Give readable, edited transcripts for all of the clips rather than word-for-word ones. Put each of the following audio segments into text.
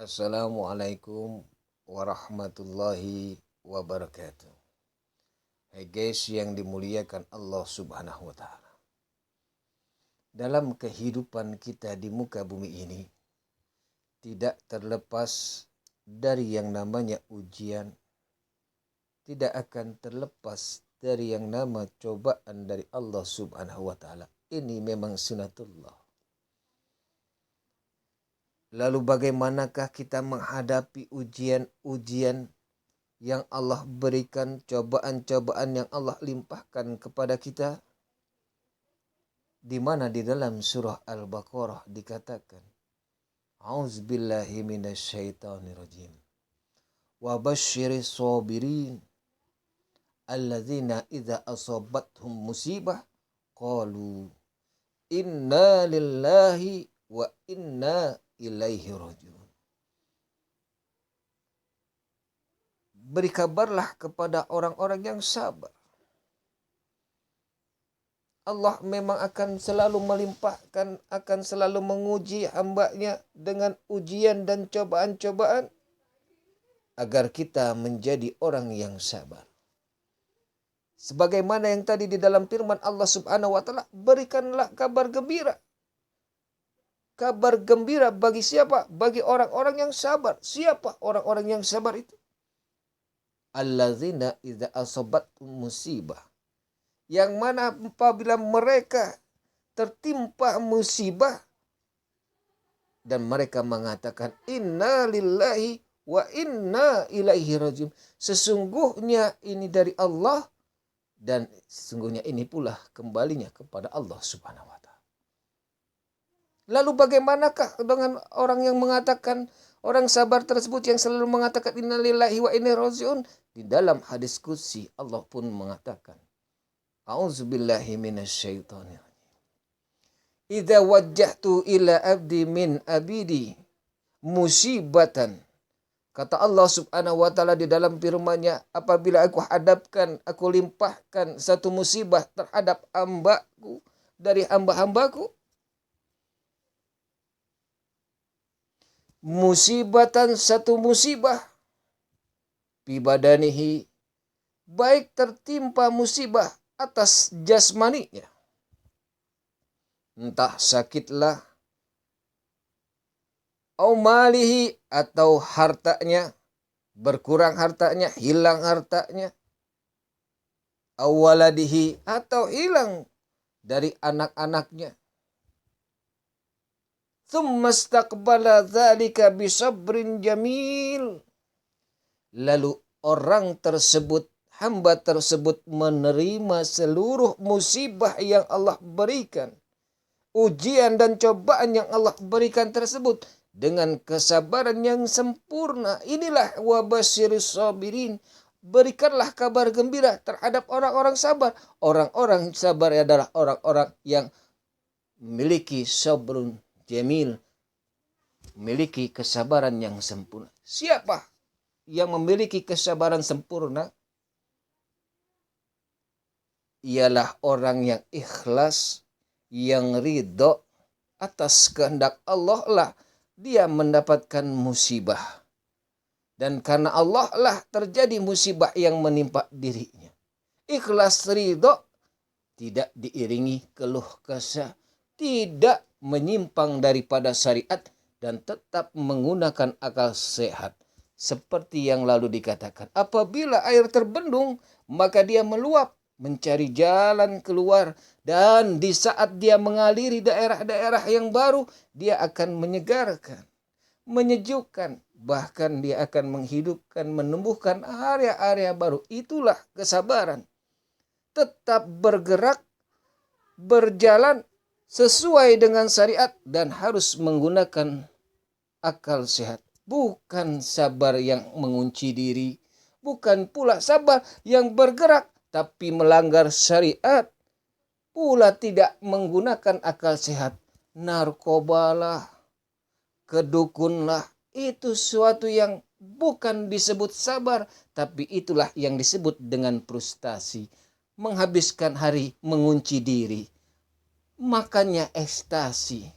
Assalamualaikum warahmatullahi wabarakatuh. Hai guys yang dimuliakan Allah subhanahu wa ta'ala. Dalam kehidupan kita di muka bumi ini, tidak terlepas dari yang namanya ujian, tidak akan terlepas dari yang nama cobaan dari Allah subhanahu wa ta'ala. Ini memang sunatullah. Lalu bagaimanakah kita menghadapi ujian-ujian yang Allah berikan, cobaan-cobaan yang Allah limpahkan kepada kita? Di mana di dalam surah Al-Baqarah dikatakan, A'udzubillahi minasyaitonirrajim. Wa basyiris sabirin alladzina idza asabathum musibah qalu inna lillahi wa inna ilaihi rajiun. Beri kabarlah kepada orang-orang yang sabar. Allah memang akan selalu melimpahkan, akan selalu menguji hambanya dengan ujian dan cobaan-cobaan agar kita menjadi orang yang sabar. Sebagaimana yang tadi di dalam firman Allah subhanahu wa ta'ala, berikanlah kabar gembira. Kabar gembira bagi siapa? Bagi orang-orang yang sabar. Siapa orang-orang yang sabar itu? Alladzina idza asabat musibah. Yang mana apabila mereka tertimpa musibah dan mereka mengatakan inna lillahi wa inna ilaihi rajiun. Sesungguhnya ini dari Allah dan sesungguhnya ini pula kembalinya kepada Allah subhanahu wa ta'ala. Lalu bagaimanakah dengan orang yang mengatakan, orang sabar tersebut yang selalu mengatakan inna lillahi wa inna ilaihi rajiun? Di dalam hadis qudsi Allah pun mengatakan, A'udzubillahi minasyaitonirrajim. Idza wajjahtu ila abdi min abidi musibatan. Kata Allah subhanahu wa ta'ala di dalam firman-Nya, apabila aku hadapkan, aku limpahkan satu musibah terhadap hambaku dari hamba-hambaku, musibatan satu musibah fi badanihi, baik tertimpa musibah atas jasmaninya, entah sakitlah, au malihi atau hartanya, berkurang hartanya, hilang hartanya, au waladihi atau hilang dari anak-anaknya. Tsumma istaqbala dzalika bisabrin jamil. Lalu orang tersebut, hamba tersebut menerima seluruh musibah yang Allah berikan, ujian dan cobaan yang Allah berikan tersebut dengan kesabaran yang sempurna. Inilah wabasyiris sabirin. Berikanlah kabar gembira terhadap orang-orang sabar. Orang-orang sabar adalah orang-orang yang memiliki sabrun jamil, memiliki kesabaran yang sempurna. Siapa yang memiliki kesabaran sempurna? Ialah orang yang ikhlas, yang ridho atas kehendak Allah lah dia mendapatkan musibah. Dan karena Allah lah terjadi musibah yang menimpa dirinya. Ikhlas ridho, tidak diiringi keluh kesah, tidak menyimpang daripada syariat, dan tetap menggunakan akal sehat. Seperti yang lalu dikatakan, apabila air terbendung, maka dia meluap mencari jalan keluar. Dan di saat dia mengaliri daerah-daerah yang baru, dia akan menyegarkan, menyejukkan, bahkan dia akan menghidupkan, menumbuhkan area-area baru. Itulah kesabaran. Tetap bergerak, berjalan sesuai dengan syariat dan harus menggunakan akal sehat. Bukan sabar yang mengunci diri, bukan pula sabar yang bergerak tapi melanggar syariat, pula tidak menggunakan akal sehat. Narkobalah, kedukunlah, itu suatu yang bukan disebut sabar, tapi itulah yang disebut dengan frustasi. Menghabiskan hari mengunci diri, makannya ekstasi.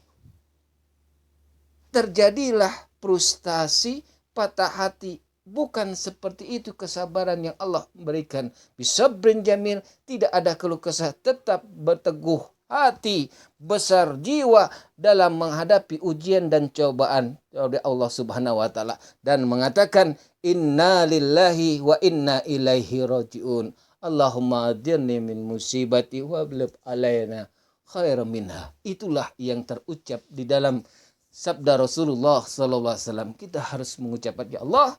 Terjadilah frustasi, patah hati. Bukan seperti itu kesabaran yang Allah berikan. Bisabrin jamil, tidak ada keluh kesah, tetap berteguh hati, besar jiwa dalam menghadapi ujian dan cobaan oleh Allah Subhanahu wa taala, dan mengatakan inna lillahi wa inna ilaihi rajiun. Allahumma adirni min musibati wa blib alaina khairan minha. Itulah yang terucap di dalam sabda Rasulullah sallallahu alaihi wasallam. Kita harus mengucapkan, ya Allah,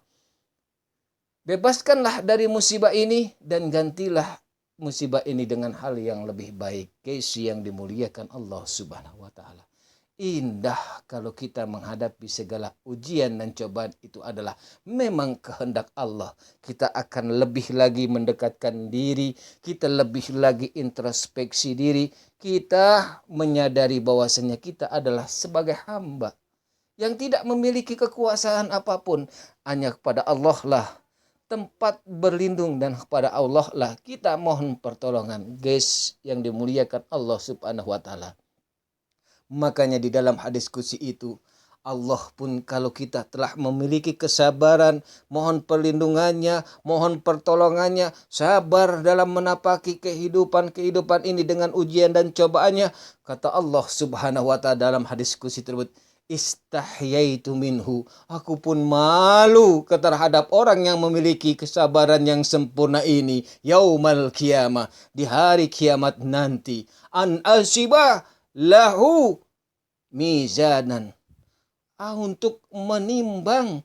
bebaskanlah dari musibah ini dan gantilah musibah ini dengan hal yang lebih baik. Guys yang dimuliakan Allah Subhanahu wa taala. Indah kalau kita menghadapi segala ujian dan cobaan, itu adalah memang kehendak Allah. Kita akan lebih lagi mendekatkan diri, kita lebih lagi introspeksi diri, kita menyadari bahwasanya kita adalah sebagai hamba yang tidak memiliki kekuasaan apapun. Hanya kepada Allah lah tempat berlindung, dan kepada Allah lah kita mohon pertolongan. Guys yang dimuliakan Allah Subhanahu wa taala. Makanya di dalam hadis qudsi itu, Allah pun kalau kita telah memiliki kesabaran, mohon perlindungannya, mohon pertolongannya, sabar dalam menapaki kehidupan ini dengan ujian dan cobaannya. Kata Allah Subhanahu wa taala dalam hadis qudsi tersebut, istahyaitu minhu, aku pun malu terhadap orang yang memiliki kesabaran yang sempurna ini, yaumal qiyamah, di hari kiamat nanti, an asiba lahu mizanan, untuk menimbang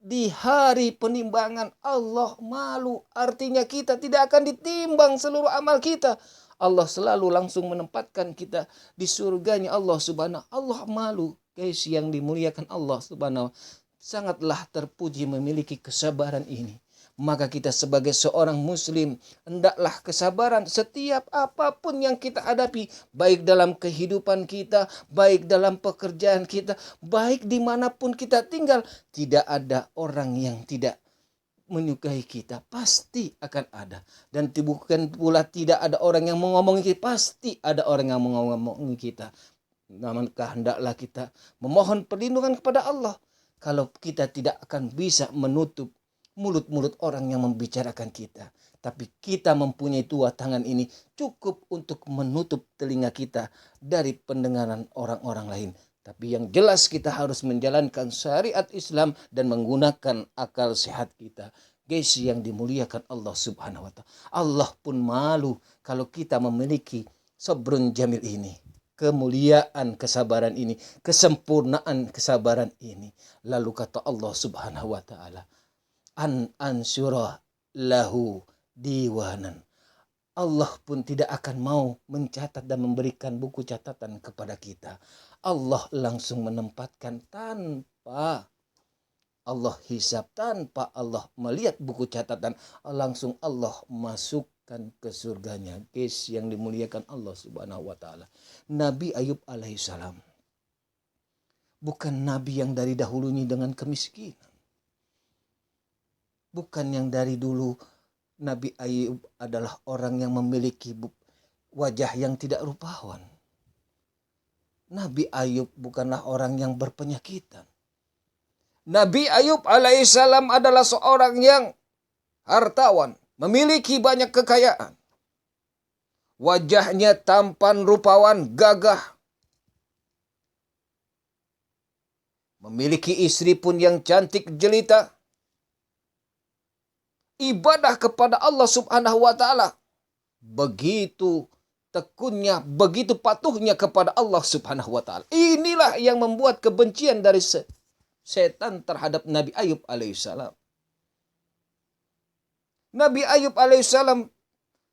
di hari penimbangan. Allah malu, artinya kita tidak akan ditimbang seluruh amal kita. Allah selalu langsung menempatkan kita di surganya Allah Subhanahu. Allah malu. Guys yang dimuliakan Allah Subhanahu, sangatlah terpuji memiliki kesabaran ini. Maka kita sebagai seorang muslim, hendaklah kesabaran setiap apapun yang kita hadapi, baik dalam kehidupan kita, baik dalam pekerjaan kita, baik dimanapun kita tinggal. Tidak ada orang yang tidak menyukai kita, pasti akan ada. Dan bukan pula tidak ada orang yang mengomongi kita, pasti ada orang yang mengomongi kita. Namun hendaklah kita memohon perlindungan kepada Allah. Kalau kita tidak akan bisa menutup mulut-mulut orang yang membicarakan kita, tapi kita mempunyai dua tangan ini cukup untuk menutup telinga kita dari pendengaran orang-orang lain. Tapi yang jelas kita harus menjalankan syariat Islam dan menggunakan akal sehat kita. Guys yang dimuliakan Allah Subhanahu wa taala, Allah pun malu kalau kita memiliki sabrun jamil ini, kemuliaan kesabaran ini, kesempurnaan kesabaran ini. Lalu kata Allah Subhanahu wa taala, an ansyura lahu diwanan. Allah pun tidak akan mau mencatat dan memberikan buku catatan kepada kita. Allah langsung menempatkan tanpa Allah hisab, tanpa Allah melihat buku catatan, langsung Allah masukkan ke surganya. Guys yang dimuliakan Allah Subhanahu wa taala. Nabi Ayub alaihissalam bukan nabi yang dari dahulunya dengan kemiskinan. Bukan yang dari dulu. Nabi Ayub adalah orang yang memiliki wajah yang tidak rupawan. Nabi Ayub bukanlah orang yang berpenyakitan. Nabi Ayub alaihissalam adalah seorang yang hartawan, memiliki banyak kekayaan. Wajahnya tampan, rupawan, gagah. Memiliki istri pun yang cantik jelita. Ibadah kepada Allah Subhanahu wa taala begitu tekunnya, begitu patuhnya kepada Allah Subhanahu wa taala. Inilah yang membuat kebencian dari setan terhadap Nabi Ayub alaihissalam. Nabi Ayub alaihissalam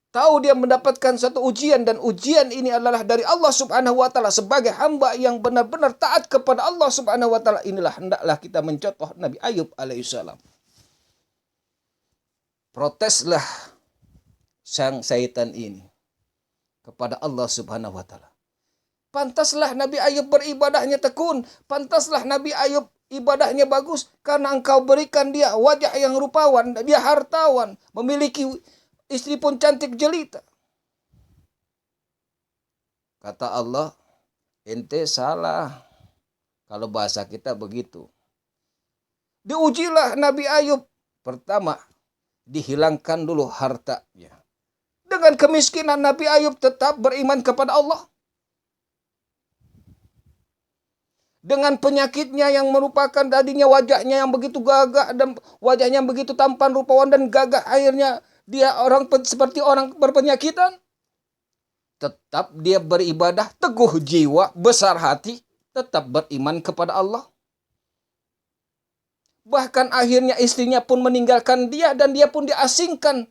tahu dia mendapatkan satu ujian, dan ujian ini adalah dari Allah Subhanahu wa taala. Sebagai hamba yang benar-benar taat kepada Allah Subhanahu wa taala, inilah hendaklah kita mencontoh Nabi Ayub alaihissalam. Proteslah sang syaitan ini kepada Allah Subhanahu wa taala. Pantaslah Nabi Ayub beribadahnya tekun, pantaslah Nabi Ayub ibadahnya bagus, karena engkau berikan dia wajah yang rupawan, dia hartawan, memiliki istri pun cantik jelita. Kata Allah, ente salah. Kalau bahasa kita begitu. Diujilah Nabi Ayub. Pertama, dihilangkan dulu hartanya. Dengan kemiskinan Nabi Ayub tetap beriman kepada Allah. Dengan penyakitnya yang merupakan tadinya wajahnya yang begitu gagah dan wajahnya yang begitu tampan rupawan dan gagah, akhirnya dia seperti orang berpenyakitan. Tetap dia beribadah, teguh jiwa, besar hati, tetap beriman kepada Allah. Bahkan akhirnya istrinya pun meninggalkan dia dan dia pun diasingkan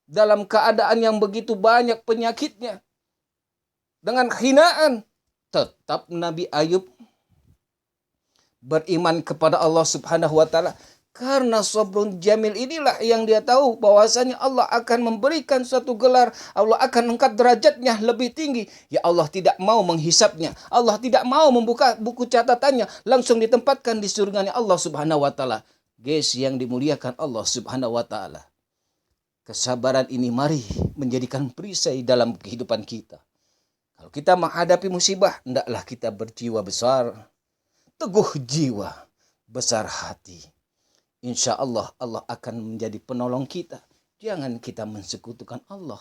dalam keadaan yang begitu banyak penyakitnya. Dengan hinaan, tetap Nabi Ayub beriman kepada Allah Subhanahu wa taala. Karena sabrun jamil inilah yang dia tahu bahwasanya Allah akan memberikan suatu gelar, Allah akan angkat derajatnya lebih tinggi. Ya Allah tidak mau menghisapnya, Allah tidak mau membuka buku catatannya, langsung ditempatkan di surganya Allah Subhanahu wa taala. Guys yang dimuliakan Allah Subhanahu wa taala. Kesabaran ini mari menjadikan perisai dalam kehidupan kita. Kalau kita menghadapi musibah, hendaklah kita berjiwa besar, teguh jiwa, besar hati. Insya Allah, Allah akan menjadi penolong kita. Jangan kita mensekutukan Allah.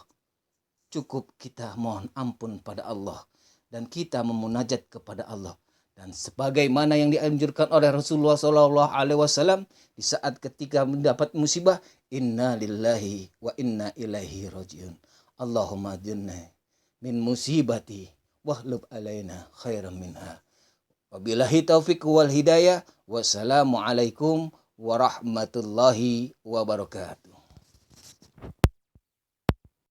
Cukup kita mohon ampun pada Allah. Dan kita memunajat kepada Allah. Dan sebagaimana yang dianjurkan oleh Rasulullah SAW di saat ketika mendapat musibah, inna lillahi wa inna ilaihi rajiun. Allahumma ajirna min musibati wahlub alaina khairan minha. Wabillahi taufiq wal hidayah. Wassalamualaikum warahmatullahi wabarakatuh.